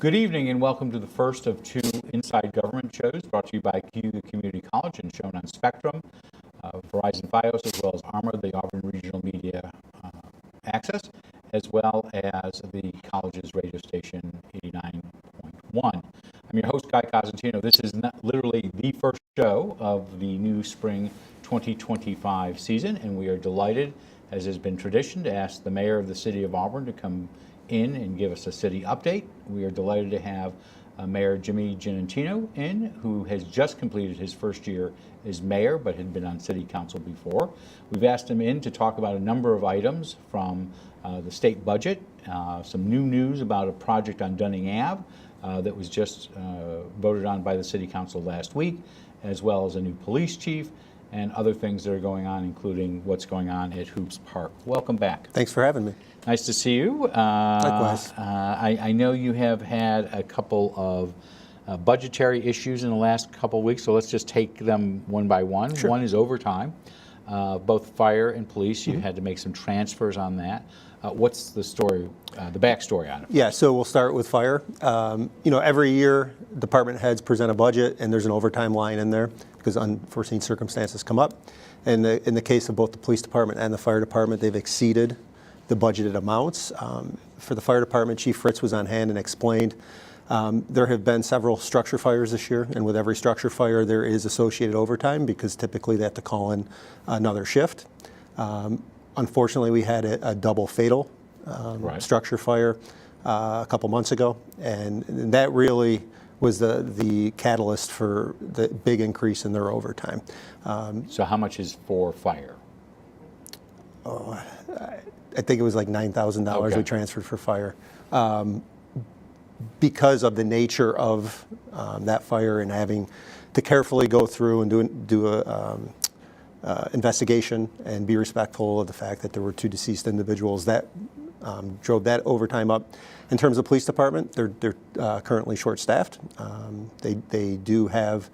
Good evening and welcome to the first of two Inside Government shows brought to you by CU Community College and shown on Spectrum, Verizon Fios, as well as ARMA, the Auburn Regional Media Access, as well as the college's radio station 89.1. I'm your host, Guy Giannettino. This is literally the first show of the new spring 2025 season, and we are delighted, as has been tradition, to ask the mayor of the city of Auburn to come in and give us a city update. We are delighted to have Mayor Jimmy Giannettino in, who has just completed his first year as mayor, but had been on city council before. We've asked him in to talk about a number of items from the state budget, some new news about a project on Dunning Ave that was just voted on by the city council last week, as well as a new police chief and other things that are going on, including what's going on at Hoops Park. Welcome back. Thanks for having me. Nice to see you. Likewise. I know you have had a couple of budgetary issues in the last couple of weeks, so let's just take them one by one. Sure. One is overtime. Both fire and police, you had to make some transfers on that. What's the story, the backstory on it? Yeah, so we'll start with fire. Every year department heads present a budget and there's an overtime line in there because unforeseen circumstances come up. And in the case of both the police department and the fire department, they've exceeded the budgeted amounts. For the fire department, Chief Fritz was on hand and explained there have been several structure fires this year, and with every structure fire there is associated overtime because typically they have to call in another shift. Unfortunately, we had a double fatal structure fire a couple months ago, and that really was the catalyst for the big increase in their overtime. So how much is for fire? I think it was like $9,000 we transferred for fire. Because of the nature of that fire and having to carefully go through and do a investigation and be respectful of the fact that there were two deceased individuals, that drove that overtime up. In terms of police department, they're currently short-staffed. They do have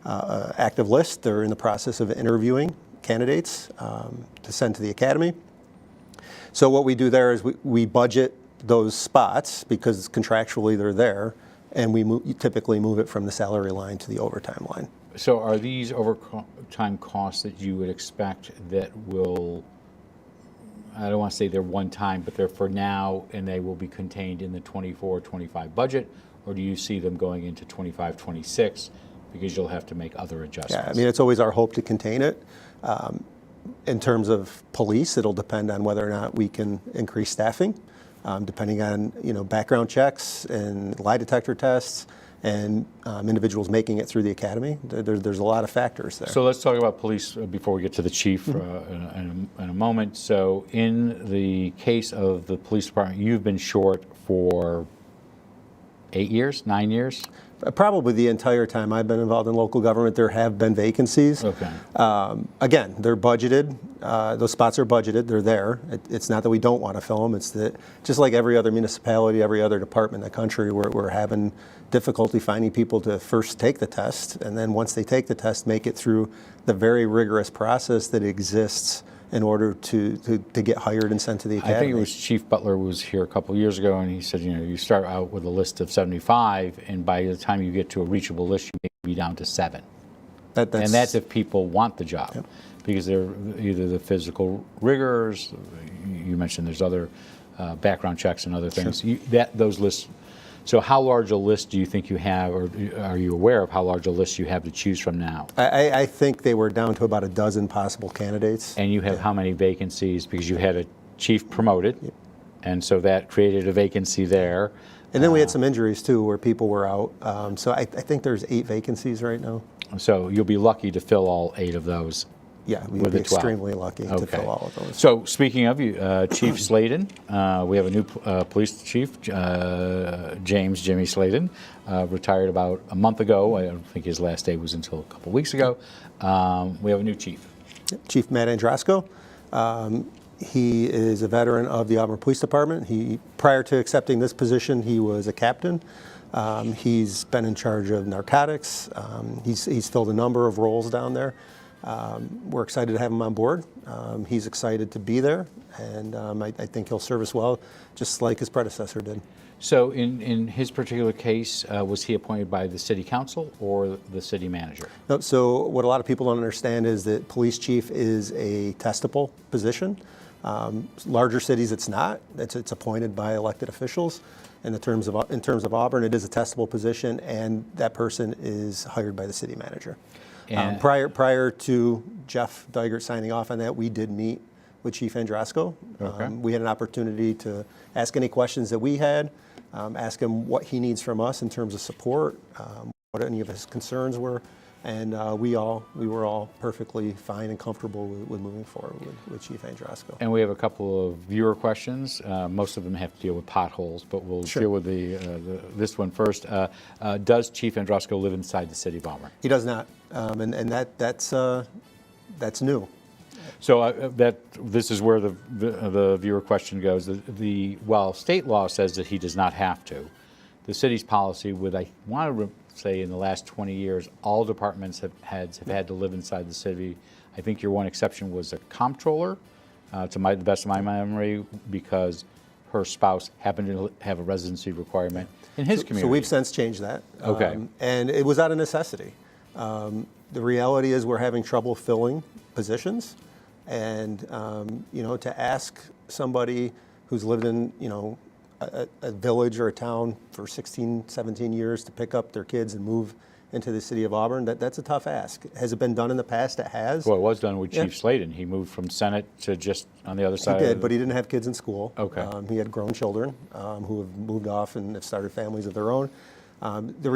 an active list. They're in the process of interviewing candidates to send to the academy. So what we do there is we budget those spots because contractually they're there, and we typically move it from the salary line to the overtime line. So are these overtime costs that you would expect that will, I don't want to say they're one time, but they're for now and they will be contained in the 24-25 budget, or do you see them going into 25-26 because you'll have to make other adjustments? Yeah, I mean, it's always our hope to contain it. In terms of police, it'll depend on whether or not we can increase staffing, depending on background checks and lie detector tests and individuals making it through the academy. There's a lot of factors there. So let's talk about police before we get to the chief in a moment. So in the case of the police department, you've been short for 8 years, 9 years? Probably the entire time I've been involved in local government, there have been vacancies. Okay. Again, they're budgeted. Those spots are budgeted. They're there. It's not that we don't want to fill them. It's that just like every other municipality, every other department in the country, we're having difficulty finding people to first take the test, and then once they take the test, make it through the very rigorous process that exists in order to get hired and sent to the academy. I think it was Chief Butler was here a couple of years ago, and he said, you start out with a list of 75, and by the time you get to a reachable list, you may be down to 7. And that's if people want the job, yep. Because they're either the physical rigors, you mentioned there's other background checks and other things. Sure. Those lists. So how large a list do you think you have, or are you aware of how large a list you have to choose from now? I think they were down to about a dozen possible candidates. And you have how many vacancies? Because you had a chief promoted, and so that created a vacancy there. And then we had some injuries too, where people were out. So I think there's 8 vacancies right now. So you'll be lucky to fill all 8 of those. Yeah, we'd be extremely lucky to fill all of those. So speaking of you, Chief Sladen, we have a new police chief, James Jimmy Sladen, retired about a month ago. I don't think his last day was until a couple weeks ago. We have a new chief. Chief Matt Androsco. He is a veteran of the Auburn Police Department. Prior to accepting this position, he was a captain. He's been in charge of narcotics. He's filled a number of roles down there. We're excited to have him on board. He's excited to be there, and I think he'll serve us well, just like his predecessor did. So in his particular case, was he appointed by the city council or the city manager? No, so what a lot of people don't understand is that police chief is a testable position. Larger cities, it's not. It's appointed by elected officials. In terms of Auburn, it is a testable position, and that person is hired by the city manager. Prior to Jeff Dygert signing off on that, we did meet with Chief Andrasco. Okay. We had an opportunity to ask any questions that we had, ask him what he needs from us in terms of support, what any of his concerns were, and we were all perfectly fine and comfortable with moving forward with Chief Andrasco. And we have a couple of viewer questions. Most of them have to deal with potholes, but we'll deal with this one first. Does Chief Andrasco live inside the city of Auburn? He does not, and that's new. So this is where the viewer question goes. While state law says that he does not have to, the city's policy would, I want to say, in the last 20 years, all departments have had to live inside the city. I think your one exception was a comptroller, to the best of my memory, because her spouse happened to have a residency requirement in his community. So we've since changed that. Okay. And it was out of necessity. The reality is we're having trouble filling positions. And, to ask somebody who's lived in, a village or a town for 16, 17 years to pick up their kids and move into the city of Auburn, that's a tough ask. Has it been done in the past? It has. Well, it was done with Chief Sladen. He moved from Senate to just on the other side. He did, but he didn't have kids in school. Okay. He had grown children who have moved off and have started families of their own. The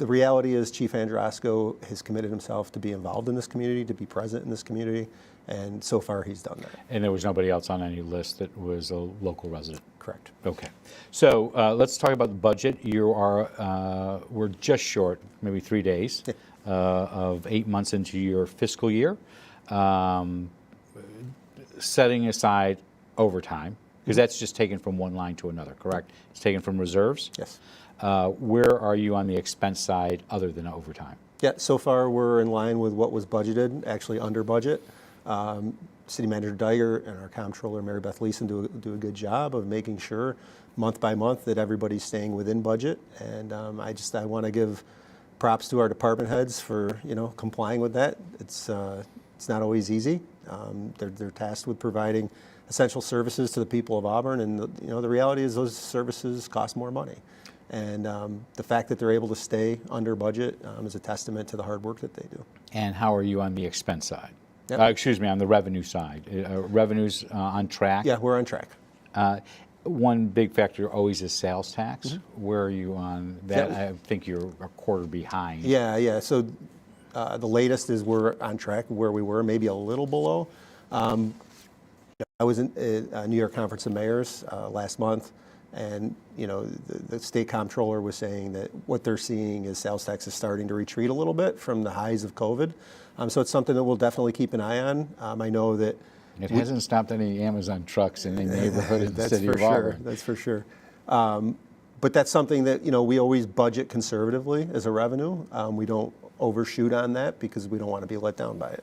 reality is Chief Andrasco has committed himself to be involved in this community, to be present in this community, and so far he's done that. And there was nobody else on any list that was a local resident? Correct. Okay. So let's talk about the budget. We're just short, maybe 3 days, of 8 months into your fiscal year. Setting aside overtime, because that's just taken from one line to another, correct? It's taken from reserves? Yes. Where are you on the expense side other than overtime? Yeah, so far we're in line with what was budgeted, actually under budget. City Manager Dyer and our comptroller Mary Beth Leeson do a good job of making sure month by month that everybody's staying within budget. And I want to give props to our department heads for complying with that. It's not always easy. They're tasked with providing essential services to the people of Auburn, and the reality is those services cost more money. And the fact that they're able to stay under budget is a testament to the hard work that they do. And how are you on the expense side? Yep. On the revenue side. Revenues on track? Yeah, we're on track. One big factor always is sales tax. Mm-hmm. Where are you on that? Yeah. I think you're a quarter behind. Yeah. So the latest is we're on track where we were, maybe a little below. I was in a New York Conference of Mayors last month, and the state comptroller was saying that what they're seeing is sales tax is starting to retreat a little bit from the highs of COVID. So it's something that we'll definitely keep an eye on. I know that it hasn't stopped any Amazon trucks in any neighborhood in the city of Auburn. That's for sure. But that's something that we always budget conservatively as a revenue. We don't overshoot on that because we don't want to be let down by it.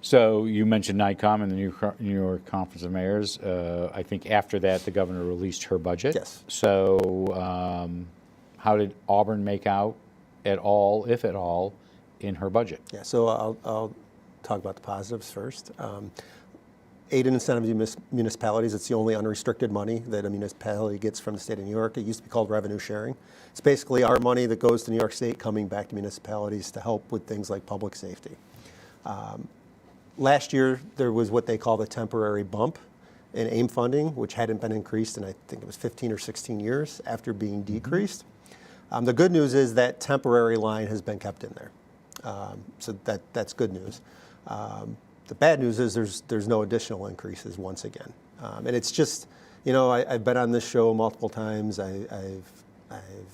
So you mentioned NICOM and the New York Conference of Mayors. I think after that, the governor released her budget. Yes. So how did Auburn make out at all, if at all, in her budget? Yeah, so I'll talk about the positives first. Aid and incentive municipalities, it's the only unrestricted money that a municipality gets from the state of New York. It used to be called revenue sharing. It's basically our money that goes to New York State coming back to municipalities to help with things like public safety. Last year, there was what they call the temporary bump in AIM funding, which hadn't been increased in, I think it was 15 or 16 years after being decreased. The good news is that temporary line has been kept in there. So that's good news. The bad news is there's no additional increases once again. And it's just, I've been on this show multiple times. I've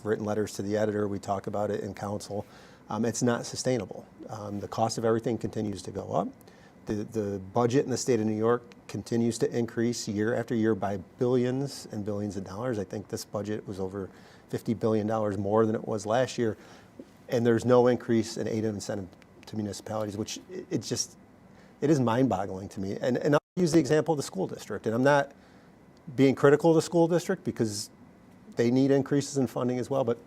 written letters to the editor. We talk about it in council. It's not sustainable. The cost of everything continues to go up. The budget in the state of New York continues to increase year after year by billions and billions of dollars. I think this budget was over $50 billion more than it was last year. And there's no increase in aid and incentive to municipalities, which it is mind-boggling to me. And I'll use the example of the school district, and I'm not being critical of the school district because they need increases in funding as well, but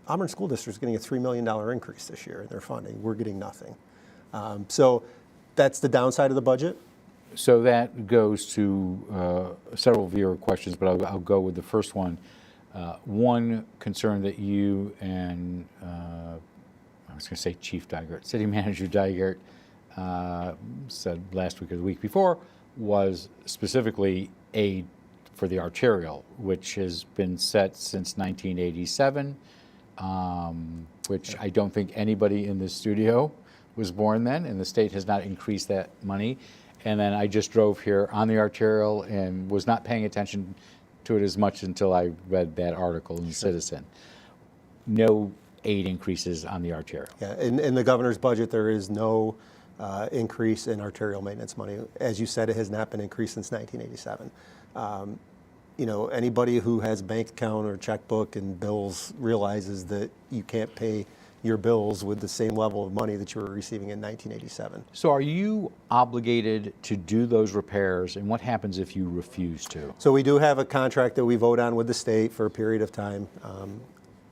Auburn School District is getting a $3 million increase this year in their funding. We're getting nothing. So that's the downside of the budget. So that goes to several of your questions, but I'll go with the first one. One concern that you and I was going to say Chief Dygert, City Manager Dygert said last week or the week before was specifically aid for the arterial, which has been set since 1987, which I don't think anybody in this studio was born then, and the state has not increased that money. And then I just drove here on the arterial and was not paying attention to it as much until I read that article in Citizen. No aid increases on the arterial. Yeah, in the governor's budget, there is no increase in arterial maintenance money. As you said, it has not been increased since 1987. You know, anybody who has bank account or checkbook and bills realizes that you can't pay your bills with the same level of money that you were receiving in 1987. So are you obligated to do those repairs, and what happens if you refuse to? So we do have a contract that we vote on with the state for a period of time.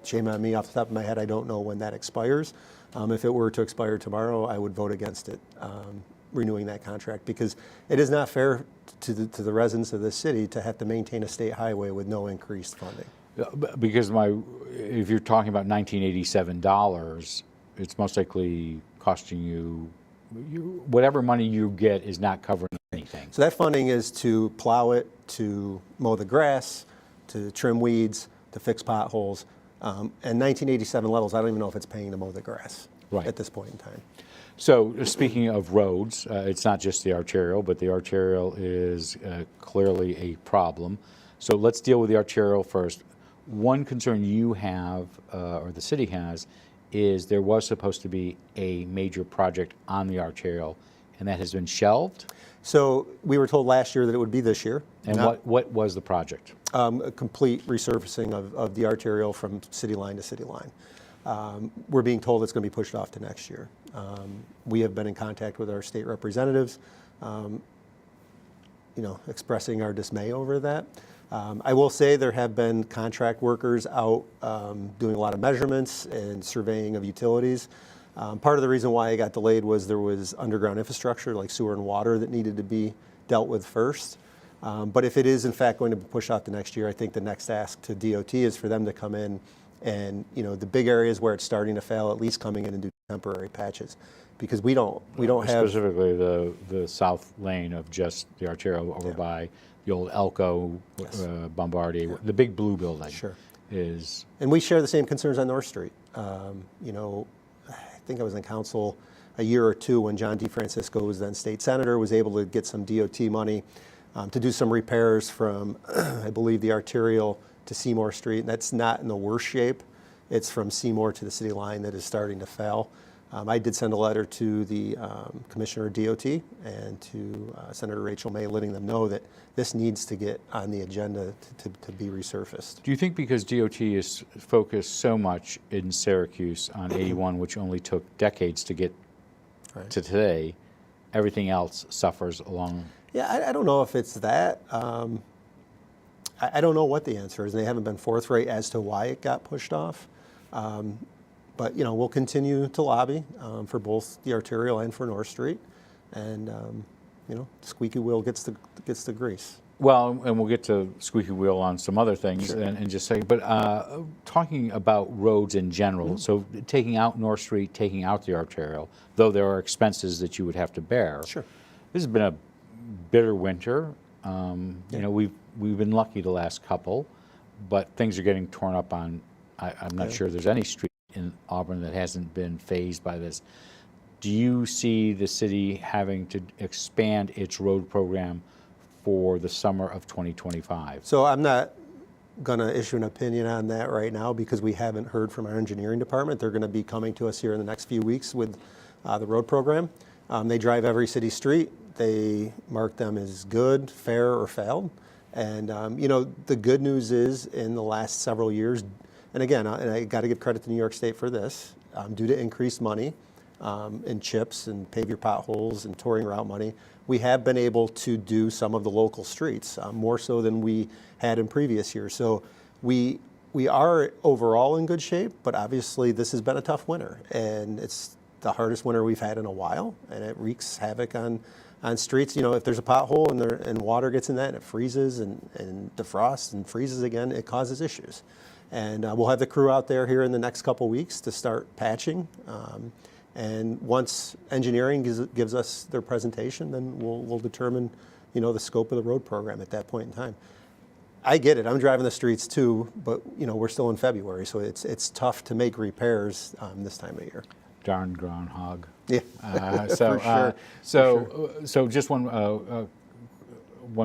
Shame on me, off the top of my head, I don't know when that expires. If it were to expire tomorrow, I would vote against it, renewing that contract, because it is not fair to the residents of this city to have to maintain a state highway with no increased funding. Because if you're talking about $1987, it's most likely costing you, whatever money you get is not covering anything. So that funding is to plow it, to mow the grass, to trim weeds, to fix potholes. And 1987 levels, I don't even know if it's paying to mow the grass at this point in time. So speaking of roads, it's not just the arterial, but the arterial is clearly a problem. So let's deal with the arterial first. One concern you have, or the city has, is there was supposed to be a major project on the arterial, and that has been shelved? So we were told last year that it would be this year. And what was the project? A complete resurfacing of the arterial from city line to city line. We're being told it's going to be pushed off to next year. We have been in contact with our state representatives, expressing our dismay over that. I will say there have been contract workers out doing a lot of measurements and surveying of utilities. Part of the reason why it got delayed was there was underground infrastructure like sewer and water that needed to be dealt with first. But if it is in fact going to be pushed out to next year, I think the next ask to DOT is for them to come in and, the big areas where it's starting to fail, at least coming in and do temporary patches, because we don't have specifically the south lane of just the arterial over by the old Elko, Bombardier, the big blue building. Sure. Is. And we share the same concerns on North Street. I think I was in council a year or two when John DeFrancisco was then state senator, was able to get some DOT money to do some repairs from, I believe, the arterial to Seymour Street. And that's not in the worst shape. It's from Seymour to the city line that is starting to fail. I did send a letter to the Commissioner of DOT and to Senator Rachel May, letting them know that this needs to get on the agenda to be resurfaced. Do you think because DOT is focused so much in Syracuse on 81, which only took decades to get to today, everything else suffers along? Yeah, I don't know if it's that. I don't know what the answer is. They haven't been forthright as to why it got pushed off. But we'll continue to lobby for both the arterial and for North Street, and squeaky wheel gets the grease. Well, and we'll get to squeaky wheel on some other things and just say, but talking about roads in general, so taking out North Street, taking out the arterial, though there are expenses that you would have to bear. Sure. This has been a bitter winter. We've been lucky the last couple, but things are getting torn up on. I'm not sure there's any street in Auburn that hasn't been phased by this. Do you see the city having to expand its road program for the summer of 2025? So I'm not going to issue an opinion on that right now because we haven't heard from our engineering department. They're going to be coming to us here in the next few weeks with the road program. They drive every city street. They mark them as good, fair, or failed. And the good news is in the last several years, and again, and I got to give credit to New York State for this, due to increased money, in chips and pave your potholes and touring route money. We have been able to do some of the local streets, more so than we had in previous years. So we are overall in good shape, but obviously this has been a tough winter, and it's the hardest winter we've had in a while, and it wreaks havoc on streets. You know, if there's a pothole and water gets in that and it freezes and defrosts and freezes again, it causes issues. And we'll have the crew out there here in the next couple weeks to start patching. And once engineering gives us their presentation, then we'll determine, you know, the scope of the road program at that point in time. I get it. I'm driving the streets too, but you know, we're still in February, so it's tough to make repairs this time of year. Darn groundhog. Yeah, So so just one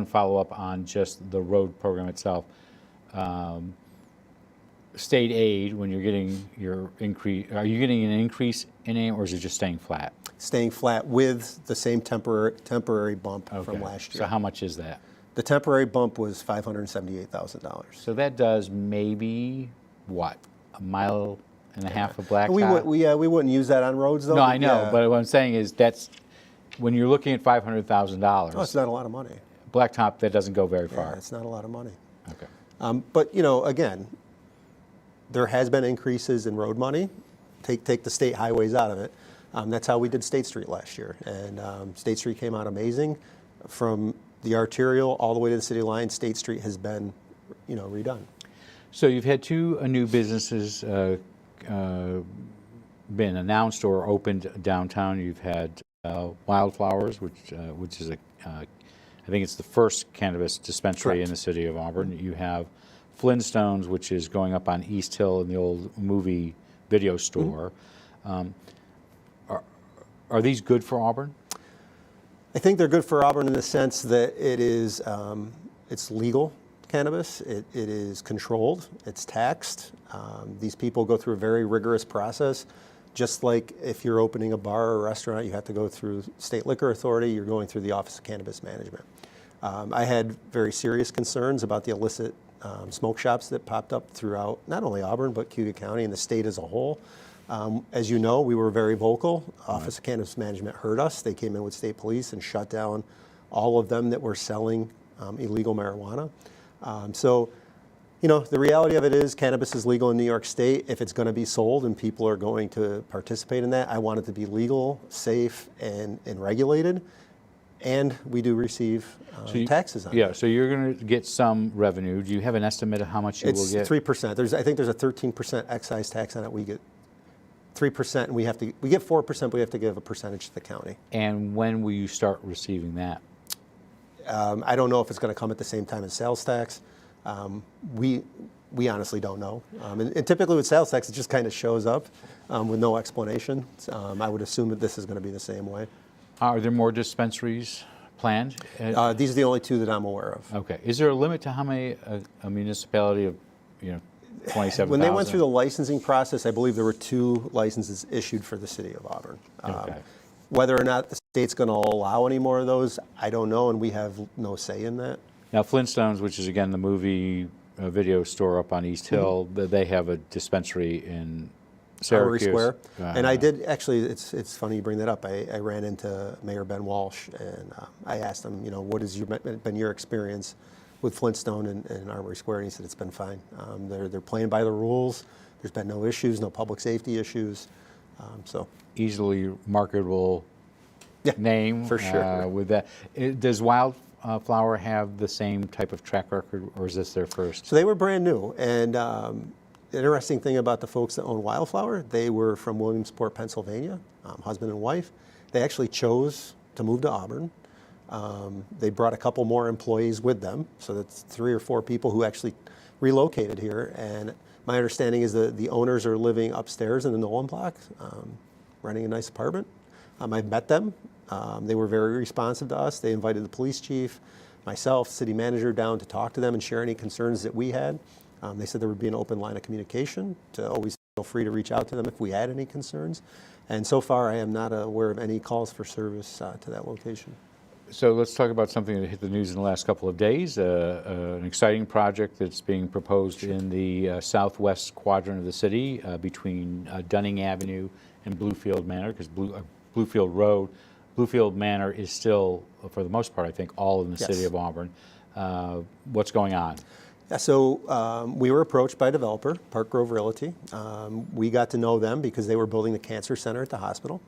follow up on just the road program itself. State aid, when you're getting your increase, are you getting an increase in it, or is it just staying flat? Staying flat with the same temporary bump from last year. So how much is that? The temporary bump was $578,000. So that does maybe what, a mile and a half of blacktop? We wouldn't use that on roads though. No, I know, but what I'm saying is that's when you're looking at $500,000. Oh, it's not a lot of money. Blacktop, that doesn't go very far. Yeah, it's not a lot of money. Okay. But you know, again, there has been increases in road money. Take the state highways out of it. That's how we did State Street last year, and State Street came out amazing. From the arterial all the way to the city line, State Street has been, you know, redone. So you've had two new businesses been announced or opened downtown. You've had Wildflowers, which is I think it's the first cannabis dispensary in the city of Auburn. You have Flintstones, which is going up on East Hill in the old movie video store. Are these good for Auburn? I think they're good for Auburn in the sense that it is it's legal cannabis. It is controlled. It's taxed. These people go through a very rigorous process. Just like if you're opening a bar or a restaurant, you have to go through State Liquor Authority. You're going through the Office of Cannabis Management. I had very serious concerns about the illicit smoke shops that popped up throughout not only Auburn, but Cuyahoga County and the state as a whole. As you know, we were very vocal. Office of Cannabis Management heard us. They came in with state police and shut down all of them that were selling illegal marijuana. So, you know, the reality of it is cannabis is legal in New York State. If it's going to be sold and people are going to participate in that, I want it to be legal, safe, and regulated. And we do receive taxes on it. Yeah, so you're going to get some revenue. Do you have an estimate of how much you will get? It's 3%. I think there's a 13% excise tax on it. We get 3%, and we get 4%, but we have to give a percentage to the county. And when will you start receiving that? I don't know if it's going to come at the same time as sales tax. We honestly don't know. And typically with sales tax, it just kind of shows up with no explanation. I would assume that this is going to be the same way. Are there more dispensaries planned? These are the only two that I'm aware of. Okay. Is there a limit to how many a municipality of, 27,000? When they went through the licensing process, I believe there were 2 licenses issued for the city of Auburn. Okay. Whether or not the state's going to allow any more of those, I don't know, and we have no say in that. Now, Flintstones, which is again the movie video store up on East Hill, they have a dispensary in Syracuse. Square. And I did actually. It's funny you bring that up. I ran into Mayor Ben Walsh and I asked him, what has been your experience with Flintstone and Armory Square? And he said it's been fine. They're playing by the rules. There's been no issues, no public safety issues. So easily marketable name for sure. With that, does Wildflower have the same type of track record, or is this their first? So they were brand new, and the interesting thing about the folks that own Wildflower, they were from Williamsport, Pennsylvania, husband and wife. They actually chose to move to Auburn. They brought a couple more employees with them, so that's 3 or 4 people who actually relocated here. And my understanding is that the owners are living upstairs in the Nolan block, renting a nice apartment. I've met them. They were very responsive to us. They invited the police chief, myself, city manager down to talk to them and share any concerns that we had. They said there would be an open line of communication to always feel free to reach out to them if we had any concerns. And so far, I am not aware of any calls for service to that location. So let's talk about something that hit the news in the last couple of days, an exciting project that's being proposed in the southwest quadrant of the city between Dunning Avenue in Bluefield Manor, because Bluefield Manor is still, for the most part, I think, all in the Yes. city of Auburn. What's going on? Yeah, so we were approached by a developer, Park Grove Realty. We got to know them because they were building the cancer center at the hospital.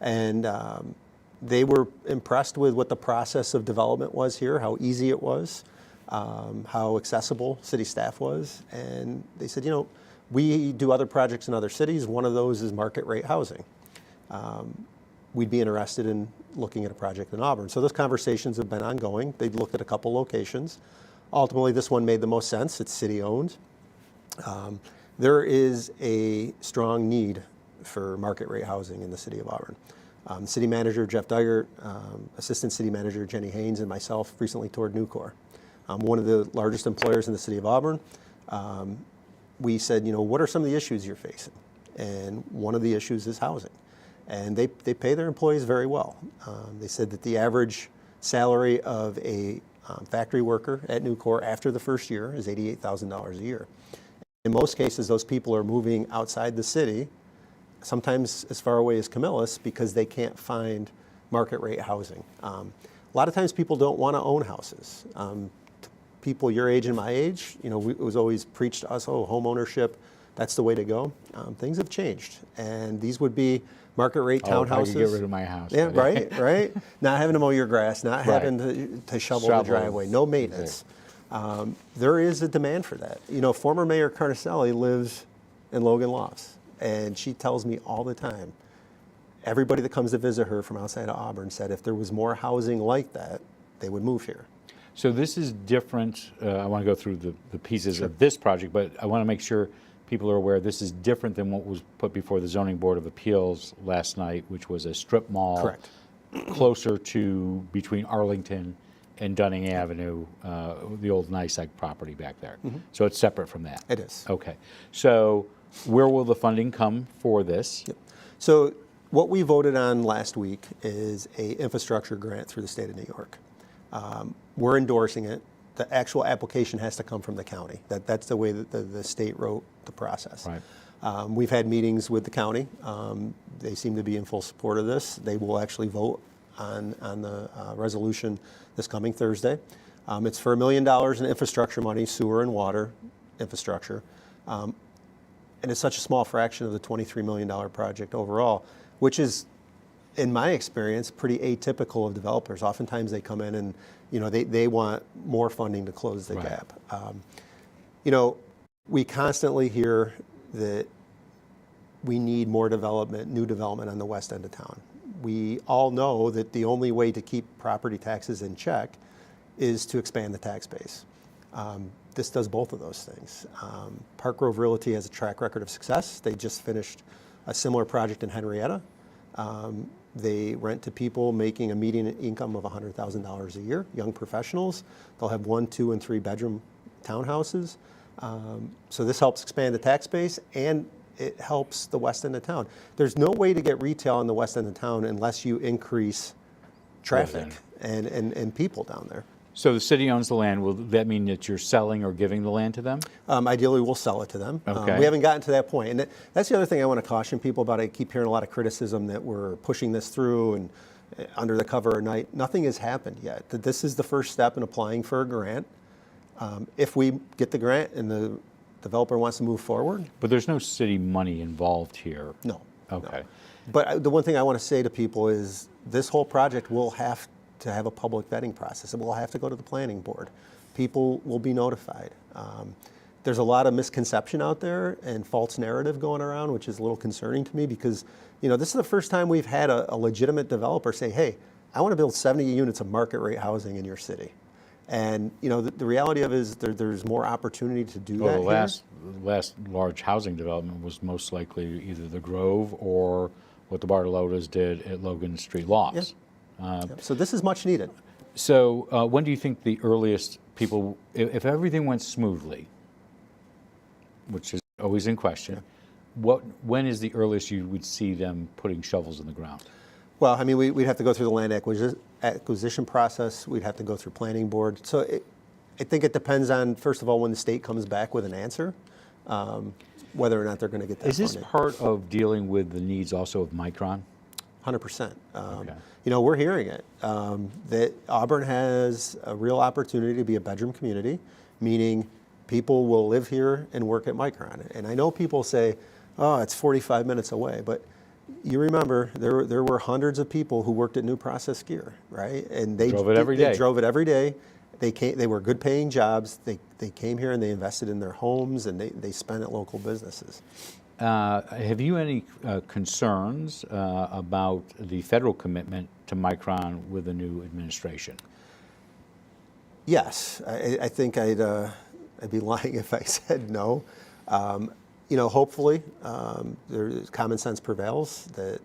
And they were impressed with what the process of development was here, how easy it was, how accessible city staff was. And they said, we do other projects in other cities. One of those is market rate housing. We'd be interested in looking at a project in Auburn. So those conversations have been ongoing. They'd looked at a couple locations. Ultimately, this one made the most sense. It's city-owned. There is a strong need for market rate housing in the city of Auburn. City manager Jeff Dygert, assistant city manager Jenny Haynes, and myself recently toured Nucor, one of the largest employers in the city of Auburn. We said, what are some of the issues you're facing? And one of the issues is housing. And they pay their employees very well. They said that the average salary of a factory worker at Nucor after the first year is $88,000 a year. In most cases, those people are moving outside the city, sometimes as far away as Camillus, because they can't find market rate housing. A lot of times people don't want to own houses. People your age and my age, it was always preached to us, home ownership, that's the way to go. Things have changed, and these would be market rate townhouses. I could get rid of my house. Yeah, right. Not having to mow your grass, not having to shovel the driveway, no maintenance. There is a demand for that. Former Mayor Carnicelli lives in Logan Lofts, and she tells me all the time, everybody that comes to visit her from outside of Auburn said if there was more housing like that, they would move here. So this is different. I want to go through the pieces of this project, but I want to make sure people are aware this is different than what was put before the Zoning Board of Appeals last night, which was a strip mall. Correct. Closer to between Arlington and Dunning Avenue, the old NICEAG property back there. Mm-hmm. So it's separate from that. It is. Okay. So where will the funding come for this? Yep. So what we voted on last week is a infrastructure grant through the state of New York. We're endorsing it. The actual application has to come from the county. That's the way that the state wrote the process. Right. We've had meetings with the county. They seem to be in full support of this. They will actually vote on the resolution this coming Thursday. It's for $1 million in infrastructure money, sewer and water infrastructure. And it's such a small fraction of the $23 million project overall, which is, in my experience, pretty atypical of developers. Oftentimes they come in and they want more funding to close the gap. We constantly hear that we need more development, new development on the west end of town. We all know that the only way to keep property taxes in check is to expand the tax base. This does both of those things. Park Grove Realty has a track record of success. They just finished a similar project in Henrietta. They rent to people making a median income of $100,000 a year, young professionals. They'll have 1, 2, and 3 bedroom townhouses. So this helps expand the tax base, and it helps the west end of town. There's no way to get retail in the west end of town unless you increase traffic and people down there. So the city owns the land. Will that mean that you're selling or giving the land to them? Ideally, we'll sell it to them. Okay. We haven't gotten to that point. And that's the other thing I want to caution people about. I keep hearing a lot of criticism that we're pushing this through and under the cover of night. Nothing has happened yet. This is the first step in applying for a grant. If we get the grant and the developer wants to move forward. But there's no city money involved here. No. Okay. No. But the one thing I want to say to people is this whole project will have to have a public vetting process. It will have to go to the planning board. People will be notified. There's a lot of misconception out there and false narrative going around, which is a little concerning to me because, this is the first time we've had a legitimate developer say, hey, I want to build 70 units of market rate housing in your city. And, the reality of it is there's more opportunity to do that. The last large housing development was most likely either the Grove or what the Bartolotas did at Logan Street Lofts. Yeah. So this is much needed. So when do you think the earliest people, if everything went smoothly, which is always in question, when is the earliest you would see them putting shovels in the ground? Well, I mean, we'd have to go through the land acquisition process. We'd have to go through planning board. So I think it depends on, first of all, when the state comes back with an answer. whether or not they're going to get that Is this funding. part of dealing with the needs also of Micron? 100%. Okay. You know, we're hearing it, that Auburn has a real opportunity to be a bedroom community, meaning people will live here and work at Micron. And I know people say, oh, it's 45 minutes away, but you remember there were hundreds of people who worked at New Process Gear, right? And they drove it every day. They drove it every day. They were good paying jobs. They came here and they invested in their homes and they spent at local businesses. Have you any concerns about the federal commitment to Micron with the new administration? Yes, I think I'd be lying if I said no. You know, hopefully, common sense prevails that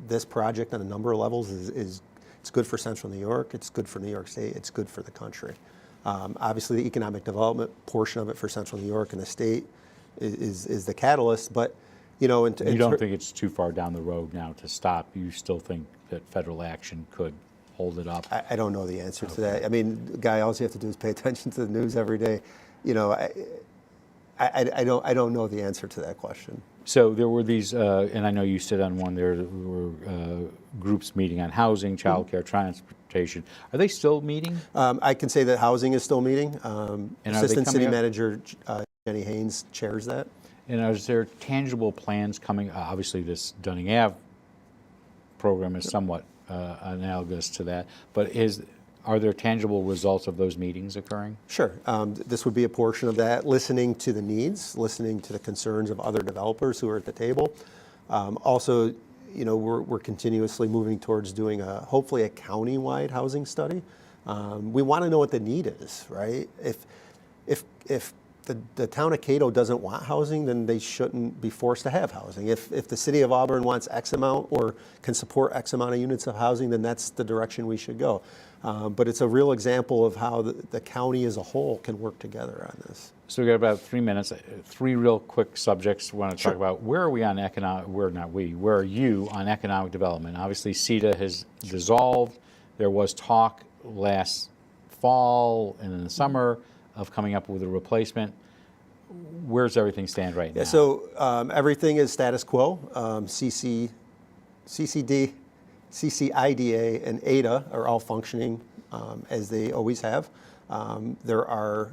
this project on a number of levels is it's good for Central New York, it's good for New York State, it's good for the country. Obviously, the economic development portion of it for Central New York and the state is the catalyst, but you know, You don't think it's too far down the road now to stop? You still think that federal action could hold it up? I don't know the answer to that. I mean, Guy, all you have to do is pay attention to the news every day. You know, I don't know the answer to that question. So there were these, and I know you sit on one. There were groups meeting on housing, childcare, transportation. Are they still meeting? I can say that housing is still meeting. And Assistant City up? Manager Jenny Haynes chairs that. And is there tangible plans coming? Obviously, this Dunning Ave program is somewhat analogous to that, but are there tangible results of those meetings occurring? Sure. This would be a portion of that, listening to the needs, listening to the concerns of other developers who are at the table. Also, you know, we're continuously moving towards doing hopefully a county-wide housing study. We want to know what the need is, right? If the town of Cato doesn't want housing, then they shouldn't be forced to have housing. If the city of Auburn wants X amount or can support X amount of units of housing, then that's the direction we should go. But it's a real example of how the county as a whole can work together on this. So we've got about 3 minutes. 3 real quick subjects we want to Sure. talk about. Where are we on economic? Where are you on economic development? Obviously, CETA has dissolved. There was talk last fall and in the summer of coming up with a replacement. Where's everything stand right now? Yeah, so everything is status quo. CCD, CCIDA, and ADA are all functioning as they always have. There are,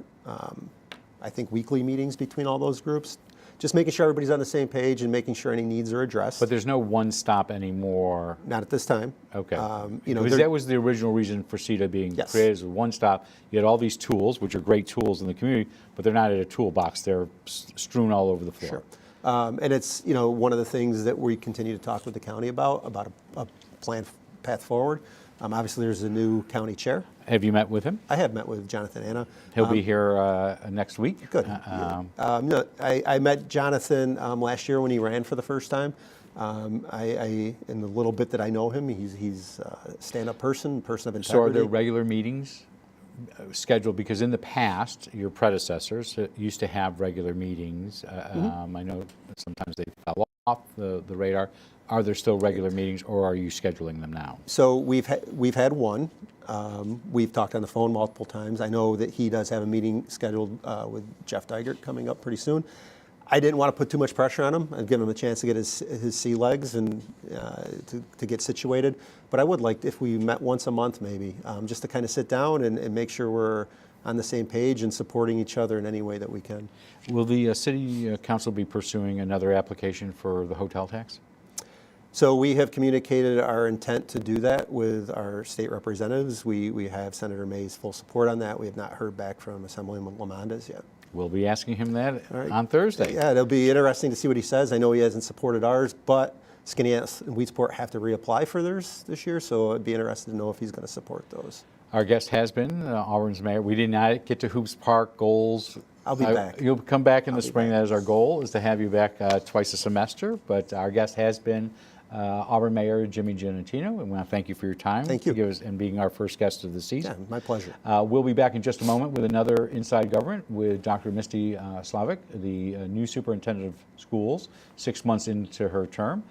I think, weekly meetings between all those groups, just making sure everybody's on the same page and making sure any needs are addressed. But there's no one stop anymore. Not at this time. Okay. You know, because that was the original reason for CETA being Yes. created as a one stop. You had all these tools, which are great tools in the community, but they're not in a toolbox. They're strewn all over the floor. Sure. And it's, you know, one of the things that we continue to talk with the county about a planned path forward. Obviously, there's a new county chair. Have you met with him? I have met with Jonathan Anna. He'll be here next week. Good. No, I met Jonathan last year when he ran for the first time. In the little bit that I know him, he's a stand-up person of integrity. So are there regular meetings scheduled? Because in the past, your predecessors used to have regular meetings. I know sometimes they fell off the radar. Are there still regular meetings, or are you scheduling them now? So we've had one. We've talked on the phone multiple times. I know that he does have a meeting scheduled with Jeff Digert coming up pretty soon. I didn't want to put too much pressure on him. I'd give him a chance to get his sea legs and to get situated. But I would like if we met once a month maybe, just to kind of sit down and make sure we're on the same page and supporting each other in any way that we can. Will the city council be pursuing another application for the hotel tax? So we have communicated our intent to do that with our state representatives. We have Senator May's full support on that. We have not heard back from Assemblyman Lamondes yet. We'll be asking him that Right. on Thursday. Yeah, it'll be interesting to see what he says. I know he hasn't supported ours, but Skaneateles and Weedsport have to reapply for theirs this year, so I'd be interested to know if he's going to support those. Our guest has been Auburn's mayor. We did not get to Hoops Park goals. I'll be back. You'll come back in the be spring. back. That is our goal, is to have you back twice a semester. But our guest has been Auburn Mayor Jimmy Giannettino, and we want to thank you for your time. Thank you. And being our first guest of the season. Yeah, my pleasure. We'll be back in just a moment with another Inside Government with Dr. Misty Slavic, the new superintendent of schools, 6 months into her term.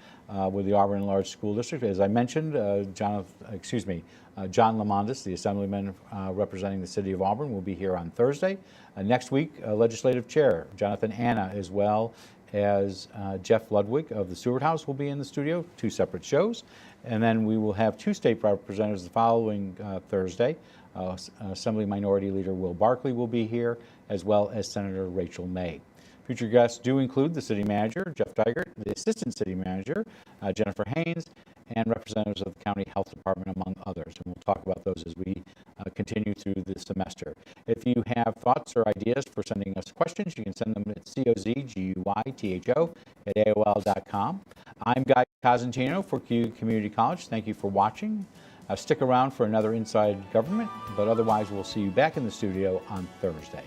with the Auburn Large School District. As I mentioned, John Lamondis, the Assemblyman representing the City of Auburn, will be here on Thursday. Next week, Legislative Chair Jonathan Anna, as well as Jeff Ludwig of the Seward House, will be in the studio, 2 separate shows. And then we will have 2 state representatives the following Thursday. Assembly Minority Leader Will Barkley will be here, as well as Senator Rachel May. Future guests do include the City Manager, Jeff Dygert, the Assistant City Manager, Jennifer Haynes, and representatives of the County Health Department, among others. And we'll talk about those as we continue through the semester. If you have thoughts or ideas for sending us questions, you can send them at cozguytho@aol.com. I'm Guy Cosentino for CU Community College. Thank you for watching. Stick around for another Inside Government, but otherwise we'll see you back in the studio on Thursday.